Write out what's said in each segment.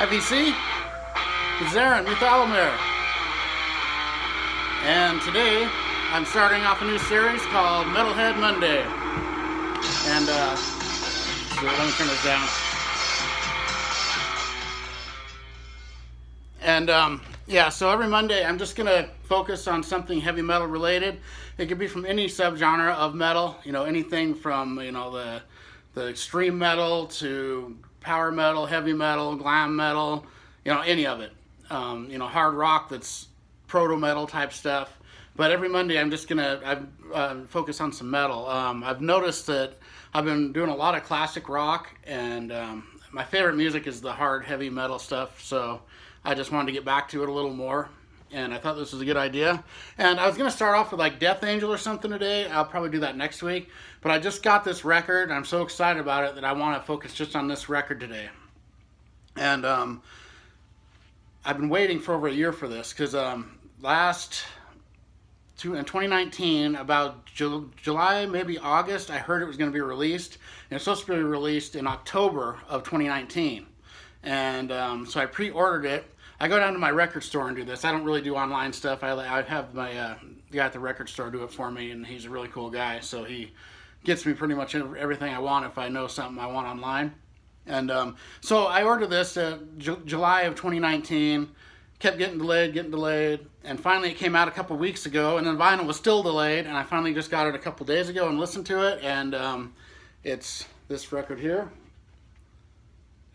FEC, it's Aaron with Alomere. And today I'm starting off a new series called Metalhead Monday. And so let me turn this down. And yeah, so every Monday I'm just gonna focus on something heavy metal related. It could be from any subgenre of metal, anything from the extreme metal to power metal, heavy metal, glam metal, any of it. Hard rock that's proto metal type stuff. But every Monday I'm just gonna focus on some metal. I've noticed that I've been doing a lot of classic rock, and my favorite music is the hard heavy metal stuff. So I just wanted to get back to it a little more, and I thought this was a good idea. And I was gonna start off with like Death Angel or something today. I'll probably do that next week. But I just got this record, and I'm so excited about it that I want to focus just on this record today. And I've been waiting for over a year for this because in 2019, about July, maybe August, I heard it was going to be released. And it's supposed to be released in October of 2019. And so I pre-ordered it. I go down to my record store and do this. I don't really do online stuff. I have my guy at the record store do it for me, and he's a really cool guy. So he gets me pretty much everything I want if I know something I want online. And so I ordered this July of 2019, kept getting delayed, and finally it came out a couple weeks ago, and then vinyl was still delayed, and I finally just got it a couple days ago and listened to it, and it's this record here,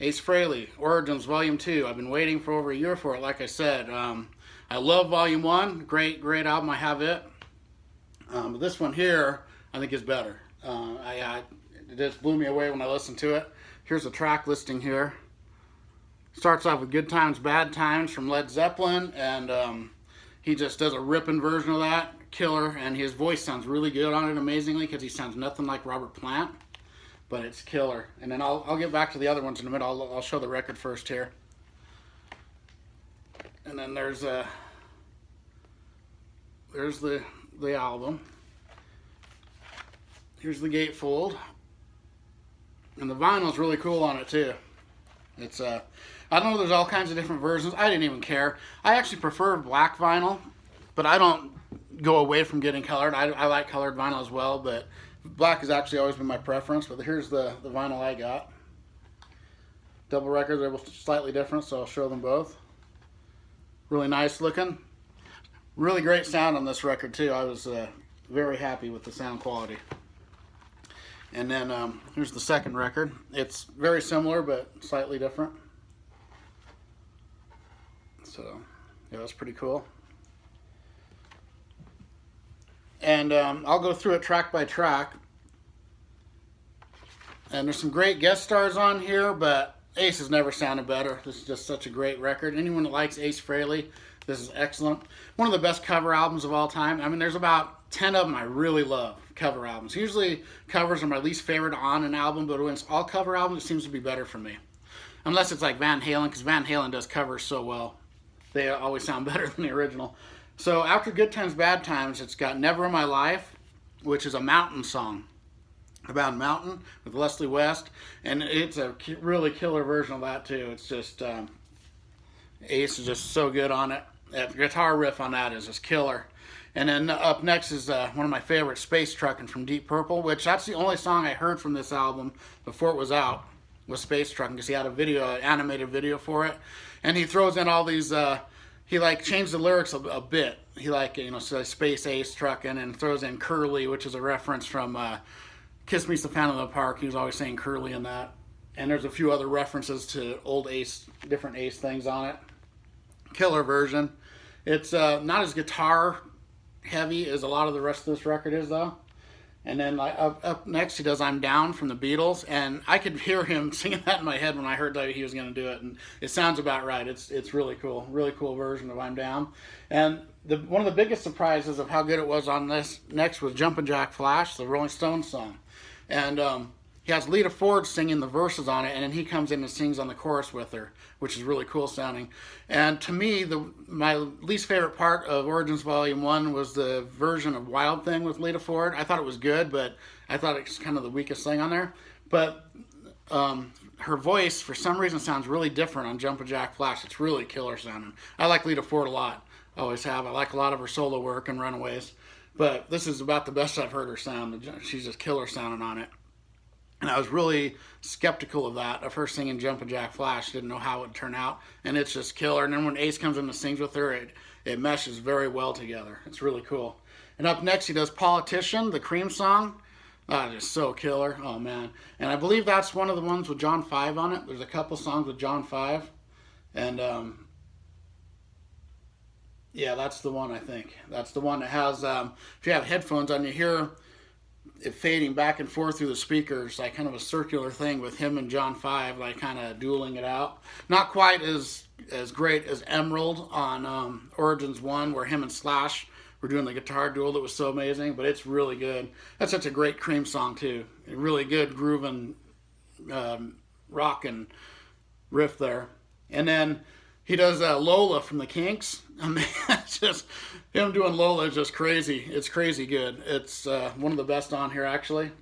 Ace Frehley, Origins Volume 2. I've been waiting for over a year for it, like I said. I love Volume 1, great album, I have it. But this one here, I think is better. It just blew me away when I listened to it. Here's a track listing here. Starts off with Good Times, Bad Times from Led Zeppelin, and he just does a ripping version of that, killer, and his voice sounds really good on it, amazingly, because he sounds nothing like Robert Plant, but it's killer. And then I'll get back to the other ones in a minute. I'll show the record first here. And then there's the album. Here's the gatefold. And the vinyl's really cool on it too. It's I don't know, there's all kinds of different versions. I didn't even care. I actually prefer black vinyl, but I don't go away from getting colored. I like colored vinyl as well, but black has actually always been my preference. But here's the vinyl I got. Double records are slightly different, so I'll show them both. Really nice looking. Really great sound on this record too. I was very happy with the sound quality. And then here's the second record. It's very similar, but slightly different. So, yeah, that's pretty cool. And I'll go through it track by track. And there's some great guest stars on here, but Ace has never sounded better. This is just such a great record. Anyone that likes Ace Frehley, this is excellent. One of the best cover albums of all time. I mean, there's about 10 of them I really love, cover albums. Usually covers are my least favorite on an album, but when it's all cover albums, it seems to be better for me. Unless it's like Van Halen, because Van Halen does covers so well. They always sound better than the original. So after Good Times, Bad Times, it's got Never in My Life, which is a mountain song about a mountain with Leslie West, and it's a really killer version of that too. It's just Ace is just so good on it. The guitar riff on that is just killer. And then up next is one of my favorites, Space Truckin' from Deep Purple, which that's the only song I heard from this album before it was out, was Space Truckin', because he had an animated video for it. And he throws in all these, he like changed the lyrics a bit. He so Space Ace Truckin', and throws in Curly, which is a reference from Kiss Me Stefano in the Park. He was always saying Curly in that. And there's a few other references to old Ace, different Ace things on it. Killer version. It's not as guitar heavy as a lot of the rest of this record is, though. And then up next he does I'm Down from the Beatles, and I could hear him singing that in my head when I heard that he was going to do it, and it sounds about right. It's really cool version of I'm Down. And one of the biggest surprises of how good it was on this next was Jumpin' Jack Flash, the Rolling Stones song. And he has Lita Ford singing the verses on it, and then he comes in and sings on the chorus with her, which is really cool sounding. And to me, my least favorite part of Origins Volume 1 was the version of Wild Thing with Lita Ford. I thought it was good, but I thought it was kind of the weakest thing on there. But her voice, for some reason, sounds really different on Jumpin' Jack Flash. It's really killer sounding. I like Lita Ford a lot. Always have. I like a lot of her solo work and Runaways. But this is about the best I've heard her sound. She's just killer sounding on it. And I was really skeptical of that, of her singing Jumpin' Jack Flash. Didn't know how it would turn out. And it's just killer. And then when Ace comes in and sings with her, it meshes very well together. It's really cool. And up next, he does Politician, the Cream song. Just so killer. Oh, man. And I believe that's one of the ones with John 5 on it. There's a couple songs with John 5. And, yeah, that's the one, I think. That's the one that has, if you have headphones on, you hear it fading back and forth through the speakers, like kind of a circular thing with him and John 5, like kind of dueling it out. Not quite as great as Emerald on Origins 1, where him and Slash were doing the guitar duel that was so amazing, but it's really good. That's such a great Cream song, too. A really good grooving rock and riff there. And then he does Lola from the Kinks. I mean, it's just, him doing Lola is just crazy. It's crazy good. It's one of the best on here, actually.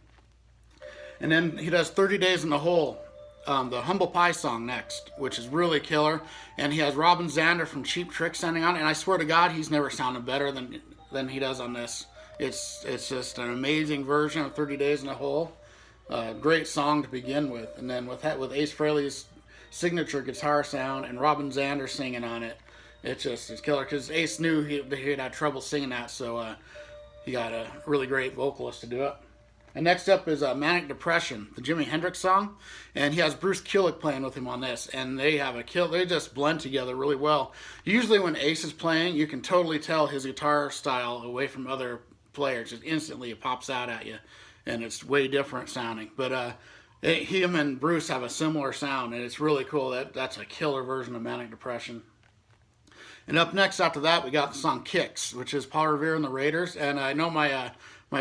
And then he does 30 Days in the Hole, the Humble Pie song next, which is really killer. And he has Robin Zander from Cheap Trick sounding on it. And I swear to God, he's never sounded better than he does on this. It's just an amazing version of 30 Days in the Hole. Great song to begin with. And then with Ace Frehley's signature guitar sound and Robin Zander singing on it, it's killer, because Ace knew he'd had trouble singing that, so he got a really great vocalist to do it. And next up is Manic Depression, the Jimi Hendrix song, and he has Bruce Kulick playing with him on this, and they have they just blend together really well. Usually when Ace is playing, you can totally tell his guitar style away from other players. Just instantly it pops out at you, and it's way different sounding. But him and Bruce have a similar sound, and it's really cool. That's a killer version of Manic Depression. And up next after that, we got the song Kicks, which is Paul Revere and the Raiders. And I know my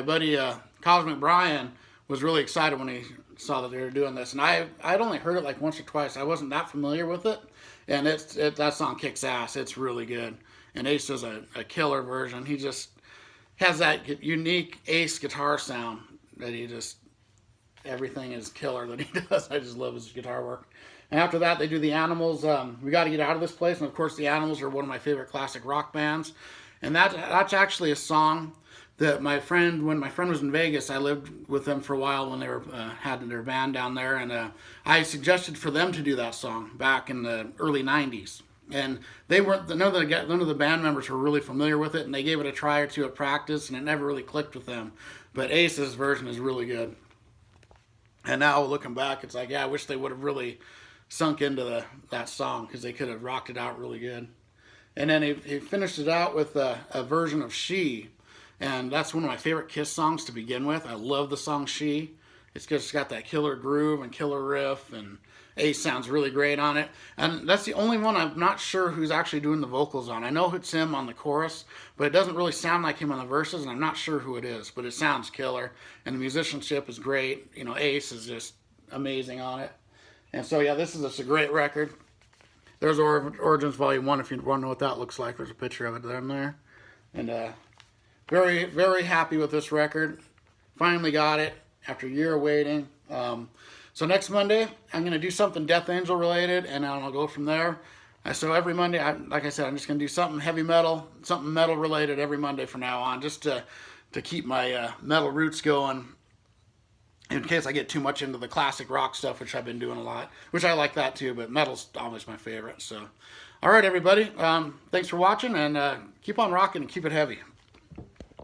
buddy Cosmic Brian was really excited when he saw that they were doing this. And I'd only heard it like once or twice. I wasn't that familiar with it. And that song kicks ass. It's really good. And Ace does a killer version. He just has that unique Ace guitar sound that everything is killer that he does. I just love his guitar work. And after that, they do the Animals. We Got to Get Out of This Place. And of course, the Animals are one of my favorite classic rock bands. And that's actually a song that when my friend was in Vegas, I lived with them for a while when they had their band down there. And I suggested for them to do that song back in the early 90s. And none of the band members were really familiar with it. And they gave it a try or two at practice, and it never really clicked with them. But Ace's version is really good. And now looking back, it's like, yeah, I wish they would have really sunk into that song, because they could have rocked it out really good. And then he finished it out with a version of She, and that's one of my favorite Kiss songs to begin with. I love the song She. It's just got that killer groove and killer riff, and Ace sounds really great on it. And that's the only one I'm not sure who's actually doing the vocals on. I know it's him on the chorus, but it doesn't really sound like him on the verses, and I'm not sure who it is, but it sounds killer. And the musicianship is great. You know, Ace is just amazing on it. And so, yeah, this is just a great record. There's Origins Volume 1 if you want to know what that looks like. There's a picture of it there. And very, very happy with this record. Finally got it after a year of waiting. So next Monday, I'm going to do something Death Angel related, and I'll go from there. So every Monday, like I said, I'm just going to do something heavy metal, something metal related every Monday from now on, just to keep my metal roots going, in case I get too much into the classic rock stuff, which I've been doing a lot, which I like that too, but metal's always my favorite. So, all right, everybody, thanks for watching, and keep on rocking and keep it heavy.